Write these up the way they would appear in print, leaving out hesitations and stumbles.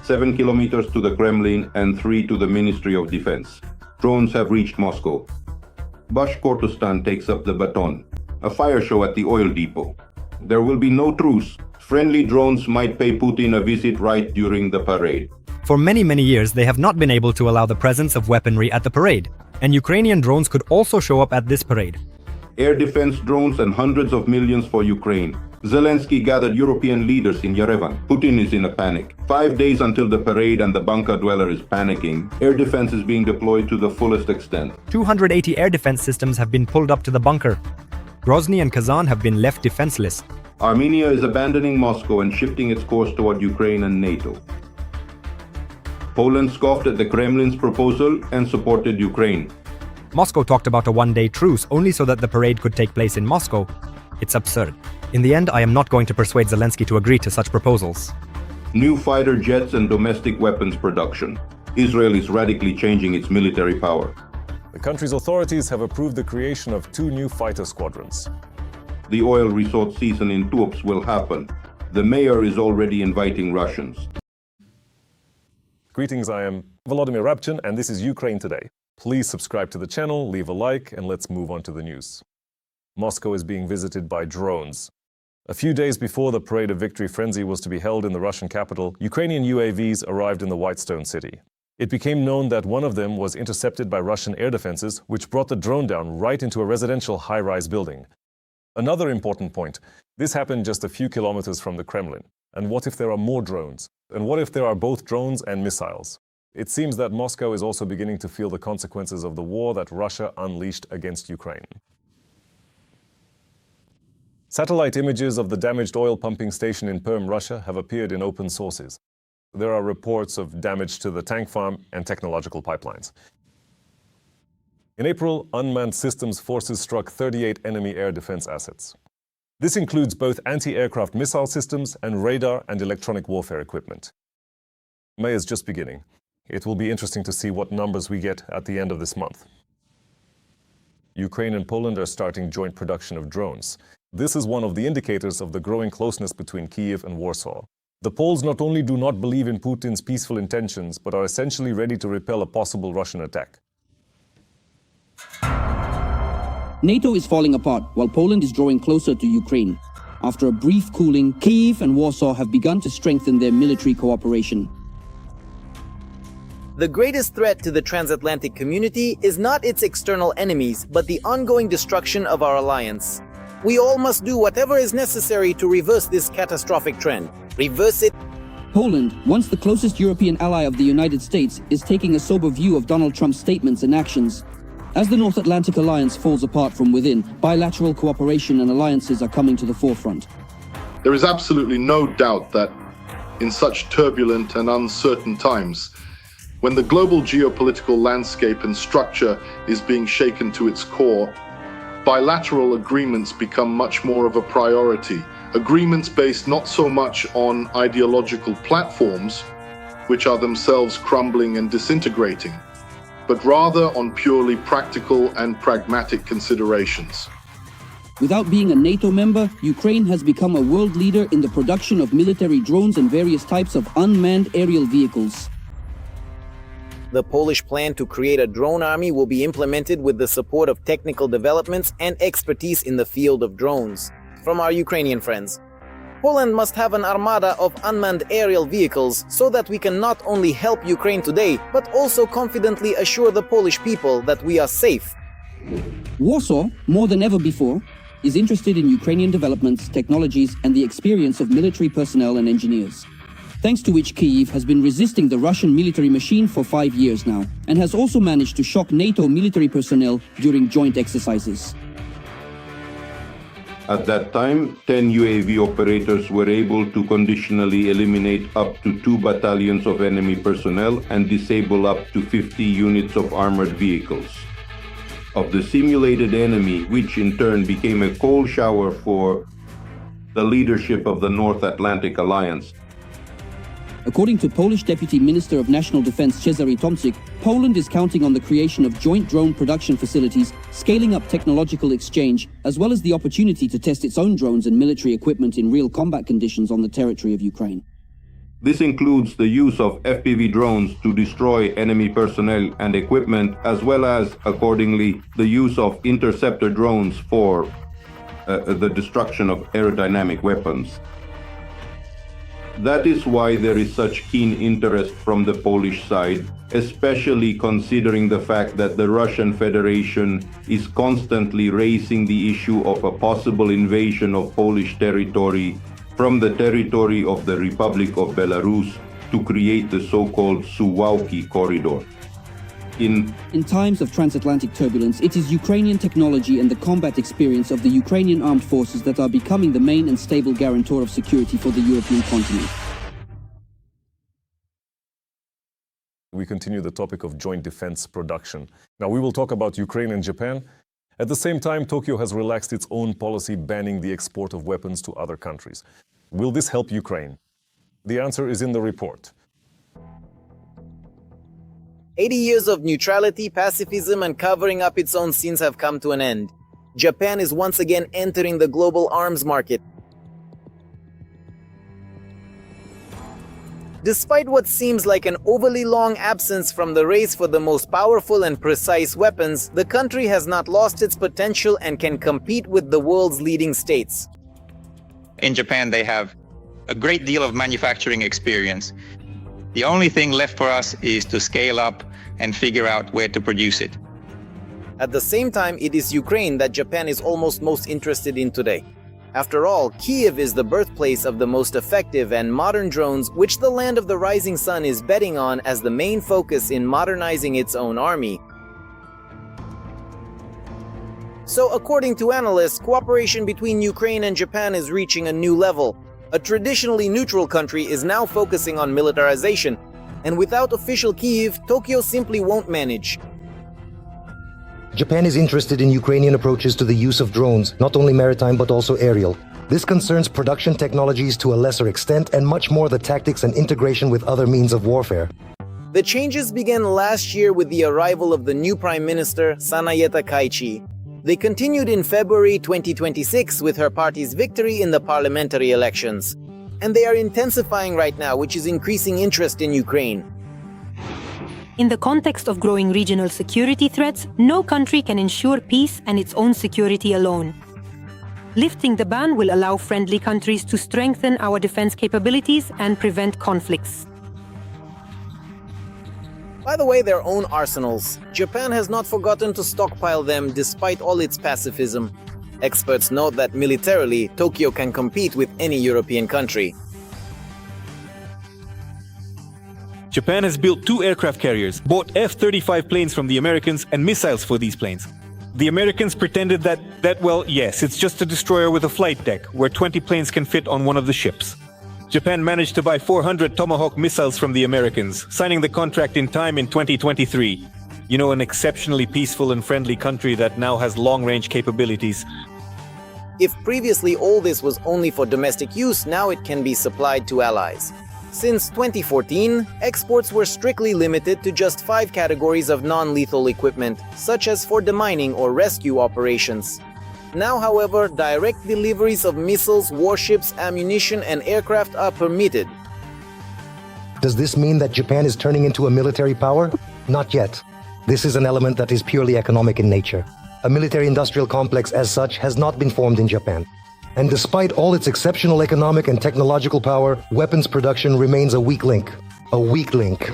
7 kilometers to the Kremlin and 3 to the Ministry of Defense. Drones have reached Moscow. Bashkortostan takes up the baton. A fire show at the oil depot. There will be no truce. Friendly drones might pay Putin a visit right during the parade. For many years, they have not been able to allow the presence of weaponry at the parade, and Ukrainian drones could also show up at this parade. Air defense drones and hundreds of millions for Ukraine. Zelensky gathered European leaders in Yerevan. Putin is in a panic. 5 days until the parade and the bunker dweller is panicking. Air defense is being deployed to the fullest extent. 280 air defense systems have been pulled up to the bunker. Grozny and Kazan have been left defenseless. Armenia is abandoning Moscow and shifting its course toward Ukraine and NATO. Poland scoffed at the Kremlin's proposal and supported Ukraine. Moscow talked about a one-day truce only so that the parade could take place in Moscow. It's absurd. In the end, I am not going to persuade Zelensky to agree to such proposals. New fighter jets and domestic weapons production. Israel is radically changing its military power. The country's authorities have approved the creation of 2 new fighter squadrons. The oil resort season in Tuops will happen. The mayor is already inviting Russians. Greetings, I am Volodymyr Rabchin, and this is Ukraine Today. Please subscribe to the channel, leave a like, and let's move on to the news. Moscow is being visited by drones. A few days before the Parade of Victory frenzy was to be held in the Russian capital, Ukrainian UAVs arrived in the Whitestone city. It became known that one of them was intercepted by Russian air defenses, which brought the drone down right into a residential high-rise building. Another important point, this happened just a few kilometers from the Kremlin. And what if there are more drones? And what if there are both drones and missiles? It seems that Moscow is also beginning to feel the consequences of the war that Russia unleashed against Ukraine. Satellite images of the damaged oil pumping station in Perm, Russia have appeared in open sources. There are reports of damage to the tank farm and technological pipelines. In April, unmanned systems forces struck 38 enemy air defense assets. This includes both anti-aircraft missile systems and radar and electronic warfare equipment. May is just beginning. It will be interesting to see what numbers we get at the end of this month. Ukraine and Poland are starting joint production of drones. This is one of the indicators of the growing closeness between Kyiv and Warsaw. The Poles not only do not believe in Putin's peaceful intentions, but are essentially ready to repel a possible Russian attack. NATO is falling apart while Poland is drawing closer to Ukraine. After a brief cooling, Kyiv and Warsaw have begun to strengthen their military cooperation. The greatest threat to the transatlantic community is not its external enemies, but the ongoing destruction of our alliance. We all must do whatever is necessary to reverse this catastrophic trend. Reverse it. Poland, once the closest European ally of the United States, is taking a sober view of Donald Trump's statements and actions. As the North Atlantic Alliance falls apart from within, bilateral cooperation and alliances are coming to the forefront. There is absolutely no doubt that in such turbulent and uncertain times, when the global geopolitical landscape and structure is being shaken to its core, bilateral agreements become much more of a priority. Agreements based not so much on ideological platforms, which are themselves crumbling and disintegrating, but rather on purely practical and pragmatic considerations. Without being a NATO member, Ukraine has become a world leader in the production of military drones and various types of unmanned aerial vehicles. The Polish plan to create a drone army will be implemented with the support of technical developments and expertise in the field of drones from our Ukrainian friends. Poland must have an armada of unmanned aerial vehicles so that we can not only help Ukraine today, but also confidently assure the Polish people that we are safe. Warsaw, more than ever before, is interested in Ukrainian developments, technologies, and the experience of military personnel and engineers. Thanks to which Kyiv has been resisting the Russian military machine for 5 years now, and has also managed to shock NATO military personnel during joint exercises. At that time, 10 UAV operators were able to conditionally eliminate up to 2 battalions of enemy personnel and disable up to 50 units of armored vehicles of the simulated enemy, which in turn became a cold shower for the leadership of the North Atlantic Alliance. According to Polish Deputy Minister of National Defense Cezary Tomczyk, Poland is counting on the creation of joint drone production facilities, scaling up technological exchange, as well as the opportunity to test its own drones and military equipment in real combat conditions on the territory of Ukraine. This includes the use of FPV drones to destroy enemy personnel and equipment, as well as, accordingly, the use of interceptor drones for the destruction of aerodynamic weapons. That is why there is such keen interest from the Polish side, especially considering the fact that the Russian Federation is constantly raising the issue of a possible invasion of Polish territory from the territory of the Republic of Belarus to create the so-called Suwałki corridor. In times of transatlantic turbulence, it is Ukrainian technology and the combat experience of the Ukrainian armed forces that are becoming the main and stable guarantor of security for the European continent. We continue the topic of joint defense production. Now we will talk about Ukraine and Japan. At the same time, Tokyo has relaxed its own policy banning the export of weapons to other countries. Will this help Ukraine? The answer is in the report. 80 years of neutrality, pacifism, and covering up its own sins have come to an end. Japan is once again entering the global arms market. Despite what seems like an overly long absence from the race for the most powerful and precise weapons, the country has not lost its potential and can compete with the world's leading states. In Japan, they have a great deal of manufacturing experience. The only thing left for us is to scale up and figure out where to produce it. At the same time, it is Ukraine that Japan is almost most interested in today. After all, Kyiv is the birthplace of the most effective and modern drones, which the land of the rising sun is betting on as the main focus in modernizing its own army. So according to analysts, cooperation between Ukraine and Japan is reaching a new level. A traditionally neutral country is now focusing on militarization, and without official Kyiv, Tokyo simply won't manage. Japan is interested in Ukrainian approaches to the use of drones, not only maritime but also aerial. This concerns production technologies to a lesser extent and much more the tactics and integration with other means of warfare. The changes began last year with the arrival of the new Prime Minister, Sanayeta Kaichi. They continued in February 2026 with her party's victory in the parliamentary elections. And they are intensifying right now, which is increasing interest in Ukraine. In the context of growing regional security threats, no country can ensure peace and its own security alone. Lifting the ban will allow friendly countries to strengthen our defense capabilities and prevent conflicts. By the way, their own arsenals. Japan has not forgotten to stockpile them despite all its pacifism. Experts note that militarily, Tokyo can compete with any European country. Japan has built 2 aircraft carriers, bought F-35 planes from the Americans and missiles for these planes. The Americans pretended that, well, yes, it's just a destroyer with a flight deck, where 20 planes can fit on one of the ships. Japan managed to buy 400 Tomahawk missiles from the Americans, signing the contract in time in 2023. You know, an exceptionally peaceful and friendly country that now has long-range capabilities. If previously all this was only for domestic use, now it can be supplied to allies. Since 2014, exports were strictly limited to just 5 categories of non-lethal equipment, such as for demining or rescue operations. Now, however, direct deliveries of missiles, warships, ammunition, and aircraft are permitted. Does this mean that Japan is turning into a military power? Not yet. This is an element that is purely economic in nature. A military-industrial complex as such has not been formed in Japan. And despite all its exceptional economic and technological power, weapons production remains a weak link. A weak link.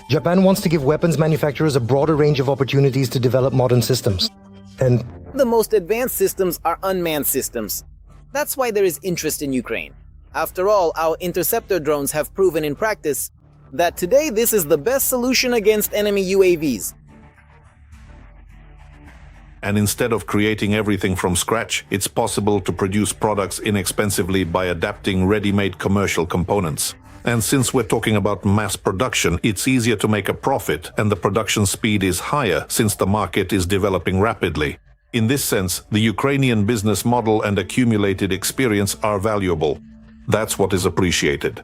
Japan wants to give weapons manufacturers a broader range of opportunities to develop modern systems. And the most advanced systems are unmanned systems. That's why there is interest in Ukraine. After all, our interceptor drones have proven in practice that today this is the best solution against enemy UAVs. And instead of creating everything from scratch, it's possible to produce products inexpensively by adapting ready-made commercial components. And since we're talking about mass production, it's easier to make a profit and the production speed is higher since the market is developing rapidly. In this sense, the Ukrainian business model and accumulated experience are valuable. That's what is appreciated.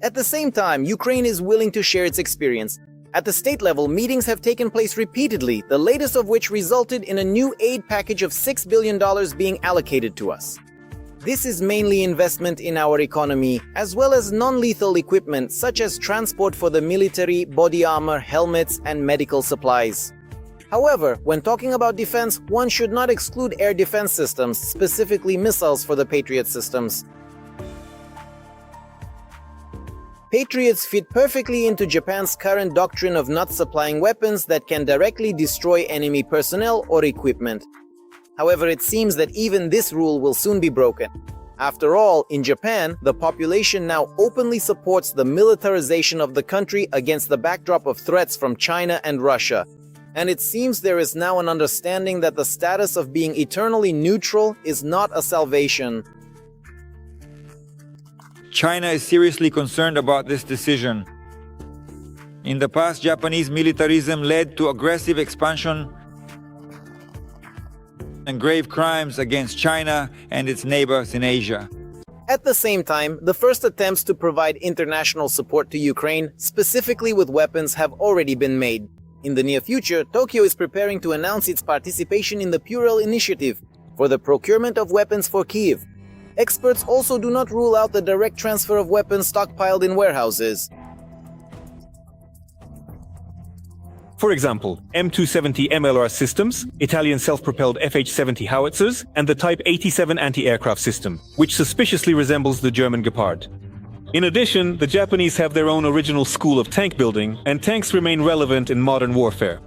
At the same time, Ukraine is willing to share its experience. At the state level, meetings have taken place repeatedly, the latest of which resulted in a new aid package of $6 billion being allocated to us. This is mainly investment in our economy, as well as non-lethal equipment such as transport for the military, body armor, helmets, and medical supplies. However, when talking about defense, one should not exclude air defense systems, specifically missiles for the Patriot systems. Patriots fit perfectly into Japan's current doctrine of not supplying weapons that can directly destroy enemy personnel or equipment. However, it seems that even this rule will soon be broken. After all, in Japan, the population now openly supports the militarization of the country against the backdrop of threats from China and Russia. And it seems there is now an understanding that the status of being eternally neutral is not a salvation. China is seriously concerned about this decision. In the past, Japanese militarism led to aggressive expansion and grave crimes against China and its neighbors in Asia. At the same time, the first attempts to provide international support to Ukraine, specifically with weapons, have already been made. In the near future, Tokyo is preparing to announce its participation in the Pural Initiative for the procurement of weapons for Kyiv. Experts also do not rule out the direct transfer of weapons stockpiled in warehouses. For example, M270 MLR systems, Italian self-propelled FH-70 howitzers, and the Type 87 anti-aircraft system, which suspiciously resembles the German Gepard. In addition, the Japanese have their own original school of tank building, and tanks remain relevant in modern warfare.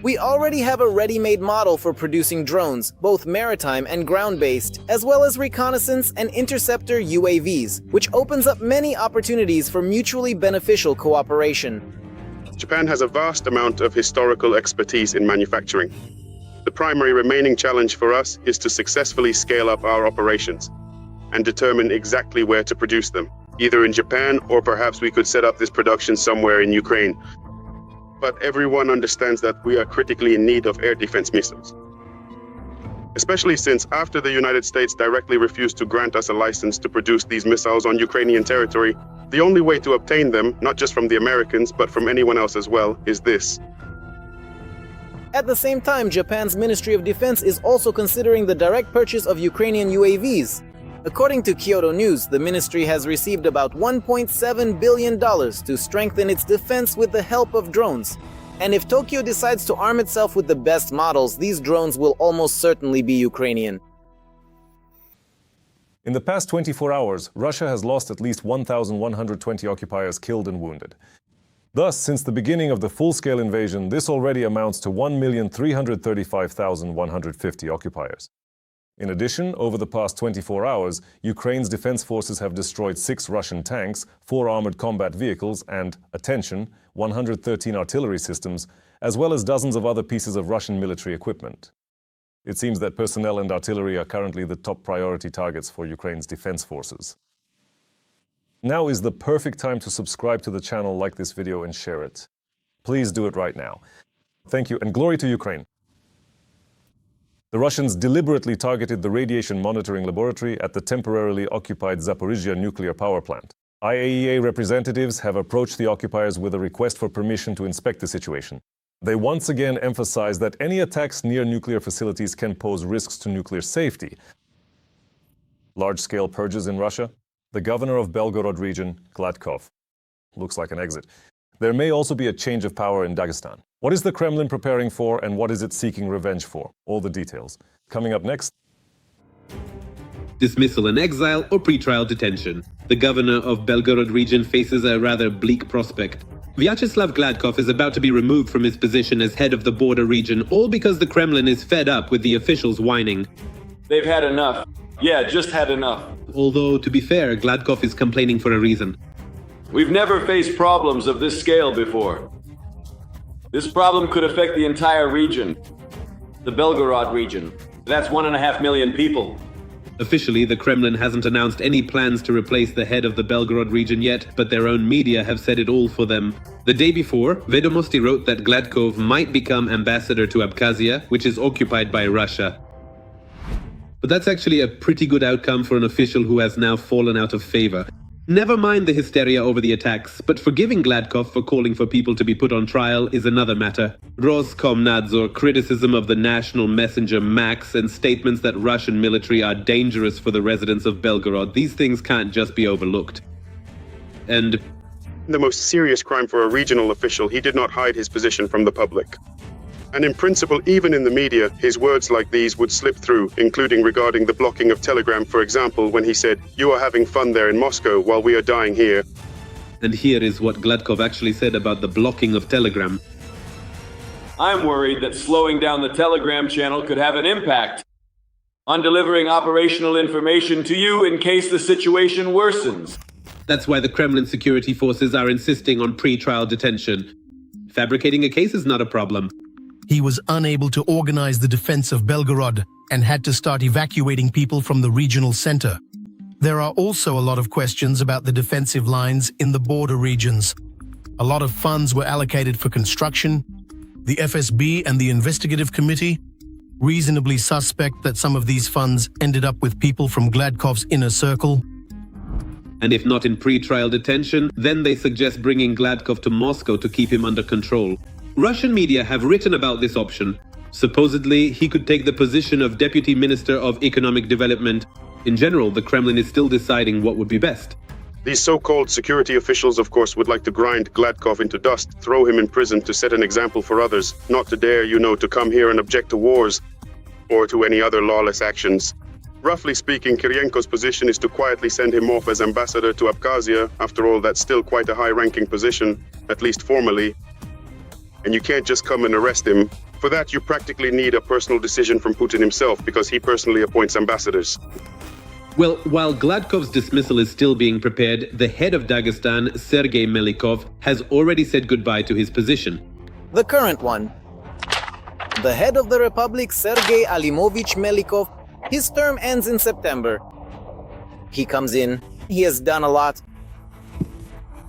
We already have a ready-made model for producing drones, both maritime and ground-based, as well as reconnaissance and interceptor UAVs, which opens up many opportunities for mutually beneficial cooperation. Japan has a vast amount of historical expertise in manufacturing. The primary remaining challenge for us is to successfully scale up our operations and determine exactly where to produce them, either in Japan or perhaps we could set up this production somewhere in Ukraine. But everyone understands that we are critically in need of air defense missiles. Especially since after the United States directly refused to grant us a license to produce these missiles on Ukrainian territory, the only way to obtain them, not just from the Americans, but from anyone else as well, is this. At the same time, Japan's Ministry of Defense is also considering the direct purchase of Ukrainian UAVs. According to Kyoto News, the ministry has received about $1.7 billion to strengthen its defense with the help of drones. And if Tokyo decides to arm itself with the best models, these drones will almost certainly be Ukrainian. In the past 24 hours, Russia has lost at least 1,120 occupiers killed and wounded. Thus, since the beginning of the full-scale invasion, this already amounts to 1,335,150 occupiers. In addition, over the past 24 hours, Ukraine's defense forces have destroyed 6 Russian tanks, 4 armored combat vehicles, and, attention, 113 artillery systems, as well as dozens of other pieces of Russian military equipment. It seems that personnel and artillery are currently the top priority targets for Ukraine's defense forces. Now is the perfect time to subscribe to the channel, like this video, and share it. Please do it right now. Thank you, and glory to Ukraine. The Russians deliberately targeted the radiation monitoring laboratory at the temporarily occupied Zaporizhzhia nuclear power plant. IAEA representatives have approached the occupiers with a request for permission to inspect the situation. They once again emphasize that any attacks near nuclear facilities can pose risks to nuclear safety. Large-scale purges in Russia? The governor of Belgorod region, Gladkov. Looks like an exit. There may also be a change of power in Dagestan. What is the Kremlin preparing for, and what is it seeking revenge for? All the details. Coming up next. Dismissal in exile or pretrial detention. The governor of Belgorod region faces a rather bleak prospect. Vyacheslav Gladkov is about to be removed from his position as head of the border region, all because the Kremlin is fed up with the officials whining. They've had enough. Yeah, just had enough. Although, to be fair, Gladkov is complaining for a reason. We've never faced problems of this scale before. This problem could affect the entire region. The Belgorod region. That's 1.5 million people. Officially, the Kremlin hasn't announced any plans to replace the head of the Belgorod region yet, but their own media have said it all for them. The day before, Vedomosti wrote that Gladkov might become ambassador to Abkhazia, which is occupied by Russia. But that's actually a pretty good outcome for an official who has now fallen out of favor. Never mind the hysteria over the attacks, but forgiving Gladkov for calling for people to be put on trial is another matter. Roskomnadzor criticism of the national messenger Max and statements that Russian military are dangerous for the residents of Belgorod, these things can't just be overlooked. And the most serious crime for a regional official, he did not hide his position from the public. And in principle, even in the media, his words like these would slip through, including regarding the blocking of Telegram, for example, when he said, "You are having fun there in Moscow while we are dying here." And here is what Gladkov actually said about the blocking of Telegram. I'm worried that slowing down the Telegram channel could have an impact on delivering operational information to you in case the situation worsens. That's why the Kremlin security forces are insisting on pre-trial detention. Fabricating a case is not a problem. He was unable to organize the defense of Belgorod and had to start evacuating people from the regional center. There are also a lot of questions about the defensive lines in the border regions. A lot of funds were allocated for construction. The FSB and the investigative committee reasonably suspect that some of these funds ended up with people from Gladkov's inner circle. And if not in pre-trial detention, then they suggest bringing Gladkov to Moscow to keep him under control. Russian media have written about this option. Supposedly, he could take the position of Deputy Minister of Economic Development. In general, the Kremlin is still deciding what would be best. These so-called security officials, of course, would like to grind Gladkov into dust, throw him in prison to set an example for others, not to dare, to come here and object to wars or to any other lawless actions. Roughly speaking, Kirienko's position is to quietly send him off as ambassador to Abkhazia. After all, that's still quite a high-ranking position, at least formally. And you can't just come and arrest him. For that, you practically need a personal decision from Putin himself, because he personally appoints ambassadors. Well, while Gladkov's dismissal is still being prepared, the head of Dagestan, Sergei Melikov, has already said goodbye to his position. The current one. The head of the Republic, Sergei Alimovich Melikov, his term ends in September. He comes in, he has done a lot,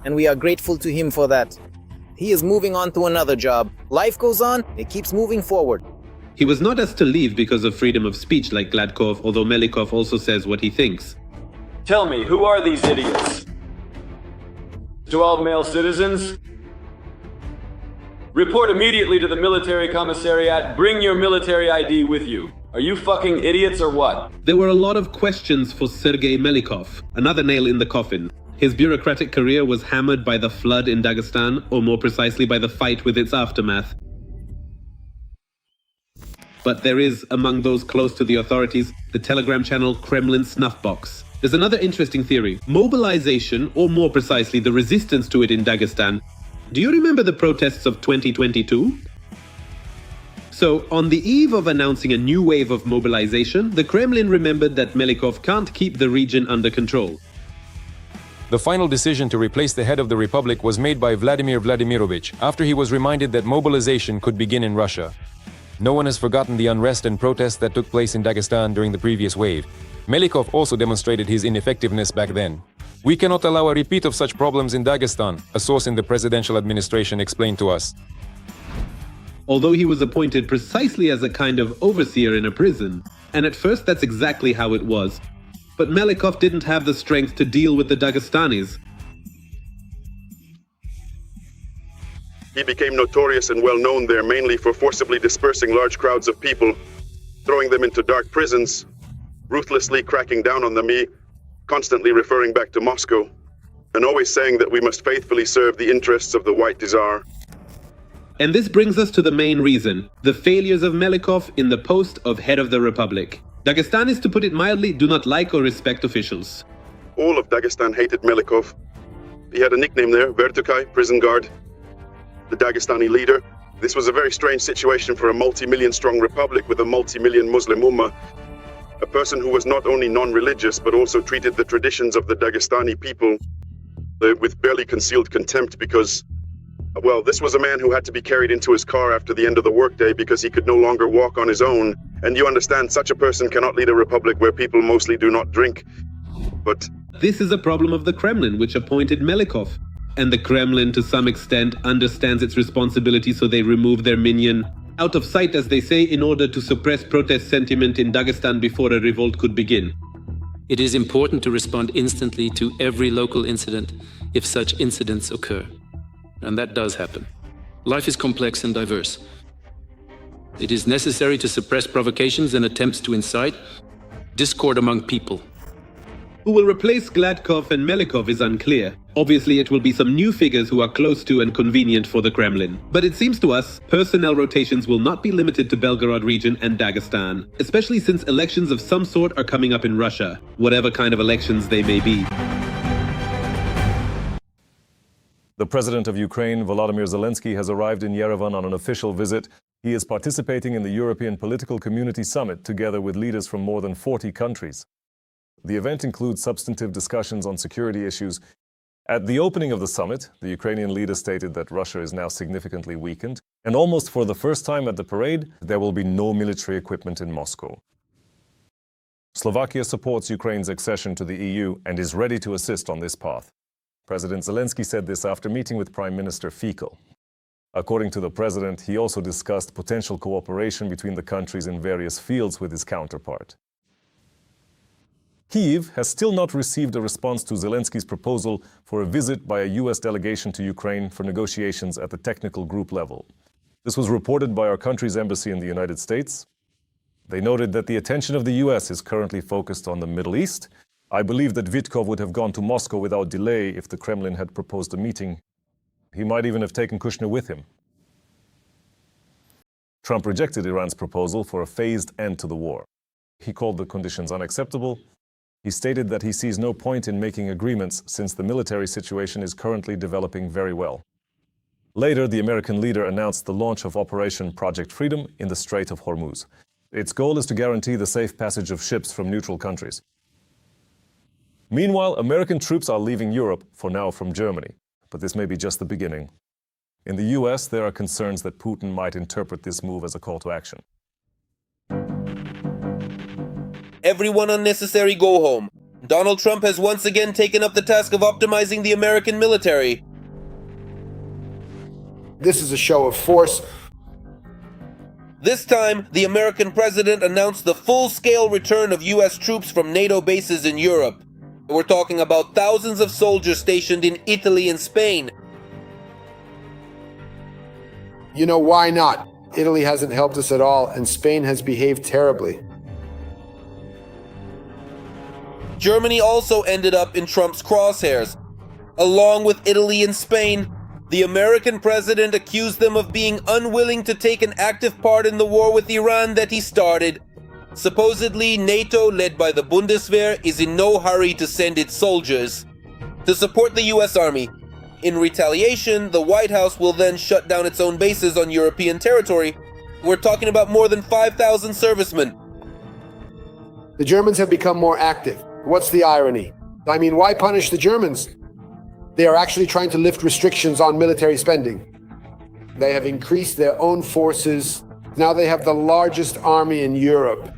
and we are grateful to him for that. He is moving on to another job. Life goes on, it keeps moving forward. He was not asked to leave because of freedom of speech like Gladkov, although Melikov also says what he thinks. Tell me, who are these idiots? To all male citizens? Report immediately to the military commissariat. Bring your military ID with you. Are you fucking idiots or what? There were a lot of questions for Sergei Melikov, another nail in the coffin. His bureaucratic career was hammered by the flood in Dagestan, or more precisely by the fight with its aftermath. But there is, among those close to the authorities, the Telegram channel Kremlin Snuffbox. There's another interesting theory. Mobilization, or more precisely the resistance to it in Dagestan. Do you remember the protests of 2022? So, on the eve of announcing a new wave of mobilization, the Kremlin remembered that Melikov can't keep the region under control. The final decision to replace the head of the republic was made by Vladimir Vladimirovich after he was reminded that mobilization could begin in Russia. No one has forgotten the unrest and protests that took place in Dagestan during the previous wave. Melikov also demonstrated his ineffectiveness back then. We cannot allow a repeat of such problems in Dagestan, a source in the presidential administration explained to us. Although he was appointed precisely as a kind of overseer in a prison, and at first that's exactly how it was. But Melikov didn't have the strength to deal with the Dagestanis. He became notorious and well known there mainly for forcibly dispersing large crowds of people, throwing them into dark prisons, ruthlessly cracking down on them, constantly referring back to Moscow, and always saying that we must faithfully serve the interests of the White Tsar. And this brings us to the main reason, the failures of Melikov in the post of head of the Republic. Dagestanis, to put it mildly, do not like or respect officials. All of Dagestan hated Melikov. He had a nickname there, Vertukai, prison guard, the Dagestani leader. This was a very strange situation for a multi-million strong republic with a multi-million Muslim ummah. A person who was not only non-religious but also treated the traditions of the Dagestani people with barely concealed contempt because, well, this was a man who had to be carried into his car after the end of the workday because he could no longer walk on his own. And you understand, such a person cannot lead a republic where people mostly do not drink. But this is a problem of the Kremlin, which appointed Melikov. And the Kremlin, to some extent, understands its responsibility, so they remove their minion out of sight, as they say, in order to suppress protest sentiment in Dagestan before a revolt could begin. It is important to respond instantly to every local incident if such incidents occur. And that does happen. Life is complex and diverse. It is necessary to suppress provocations and attempts to incite discord among people. Who will replace Gladkov and Melikov is unclear. Obviously, it will be some new figures who are close to and convenient for the Kremlin. But it seems to us, personnel rotations will not be limited to Belgorod region and Dagestan, especially since elections of some sort are coming up in Russia, whatever kind of elections they may be. The president of Ukraine, Volodymyr Zelensky, has arrived in Yerevan on an official visit. He is participating in the European Political Community Summit together with leaders from more than 40 countries. The event includes substantive discussions on security issues. At the opening of the summit, the Ukrainian leader stated that Russia is now significantly weakened, and almost for the first time at the parade, there will be no military equipment in Moscow. Slovakia supports Ukraine's accession to the EU and is ready to assist on this path. President Zelensky said this after meeting with Prime Minister Fico. According to the president, he also discussed potential cooperation between the countries in various fields with his counterpart. Kyiv has still not received a response to Zelensky's proposal for a visit by a U.S. delegation to Ukraine for negotiations at the technical group level. This was reported by our country's embassy in the United States. They noted that the attention of the U.S. is currently focused on the Middle East. I believe that Vitkov would have gone to Moscow without delay if the Kremlin had proposed a meeting. He might even have taken Kushner with him. Trump rejected Iran's proposal for a phased end to the war. He called the conditions unacceptable. He stated that he sees no point in making agreements since the military situation is currently developing very well. Later, the American leader announced the launch of Operation Project Freedom in the Strait of Hormuz. Its goal is to guarantee the safe passage of ships from neutral countries. Meanwhile, American troops are leaving Europe, for now from Germany. But this may be just the beginning. In the US, there are concerns that Putin might interpret this move as a call to action. Everyone unnecessary go home. Donald Trump has once again taken up the task of optimizing the American military. This is a show of force. This time, the American president announced the full-scale return of US troops from NATO bases in Europe. We're talking about thousands of soldiers stationed in Italy and Spain. You know, why not? Italy hasn't helped us at all, and Spain has behaved terribly. Germany also ended up in Trump's crosshairs. Along with Italy and Spain, the American president accused them of being unwilling to take an active part in the war with Iran that he started. Supposedly, NATO, led by the Bundeswehr, is in no hurry to send its soldiers to support the US Army. In retaliation, the White House will then shut down its own bases on European territory. We're talking about more than 5,000 servicemen. The Germans have become more active. What's the irony? I mean, why punish the Germans? They are actually trying to lift restrictions on military spending. They have increased their own forces. Now they have the largest army in Europe.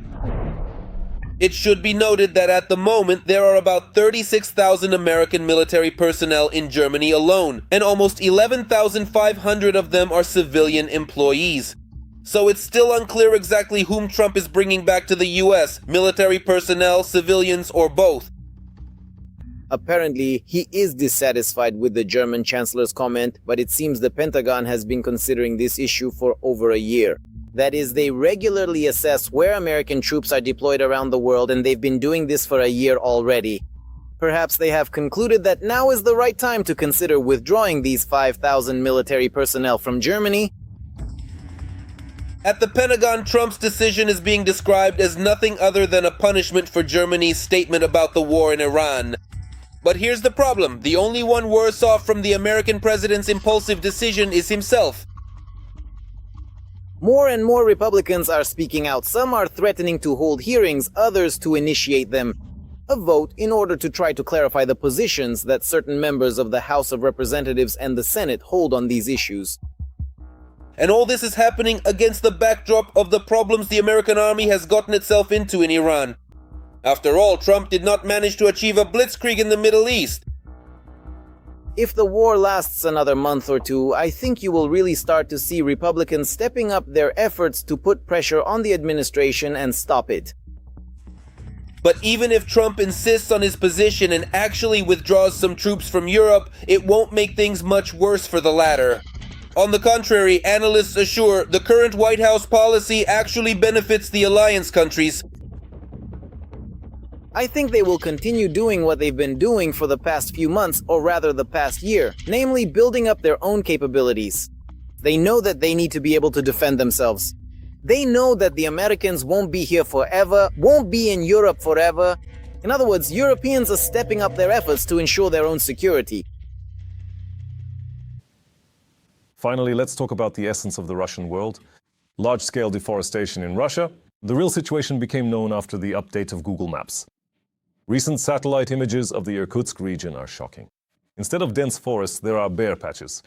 It should be noted that at the moment there are about 36,000 American military personnel in Germany alone, and almost 11,500 of them are civilian employees. So it's still unclear exactly whom Trump is bringing back to the US, military personnel, civilians, or both. Apparently, he is dissatisfied with the German Chancellor's comment, but it seems the Pentagon has been considering this issue for over a year. That is, they regularly assess where American troops are deployed around the world, and they've been doing this for a year already. Perhaps they have concluded that now is the right time to consider withdrawing these 5,000 military personnel from Germany. At the Pentagon, Trump's decision is being described as nothing other than a punishment for Germany's statement about the war in Iran. But here's the problem. The only one worse off from the American president's impulsive decision is himself. More and more Republicans are speaking out. Some are threatening to hold hearings, others to initiate them. A vote in order to try to clarify the positions that certain members of the House of Representatives and the Senate hold on these issues. And all this is happening against the backdrop of the problems the American army has gotten itself into in Iran. After all, Trump did not manage to achieve a blitzkrieg in the Middle East. If the war lasts another month or two, I think you will really start to see Republicans stepping up their efforts to put pressure on the administration and stop it. But even if Trump insists on his position and actually withdraws some troops from Europe, it won't make things much worse for the latter. On the contrary, analysts assure the current White House policy actually benefits the alliance countries. I think they will continue doing what they've been doing for the past few months, or rather the past year, namely building up their own capabilities. They know that they need to be able to defend themselves. They know that the Americans won't be here forever, won't be in Europe forever. In other words, Europeans are stepping up their efforts to ensure their own security. Finally, let's talk about the essence of the Russian world. Large-scale deforestation in Russia. The real situation became known after the update of Google Maps. Recent satellite images of the Irkutsk region are shocking. Instead of dense forests, there are bare patches.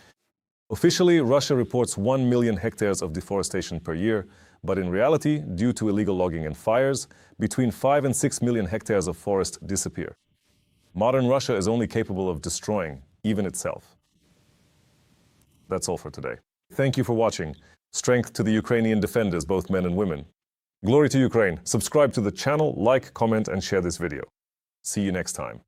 Officially, Russia reports 1 million hectares of deforestation per year, but in reality, due to illegal logging and fires, between 5 and 6 million hectares of forest disappear. Modern Russia is only capable of destroying, even itself. That's all for today. Thank you for watching. Strength to the Ukrainian defenders, both men and women. Glory to Ukraine. Subscribe to the channel, like, comment, and share this video. See you next time.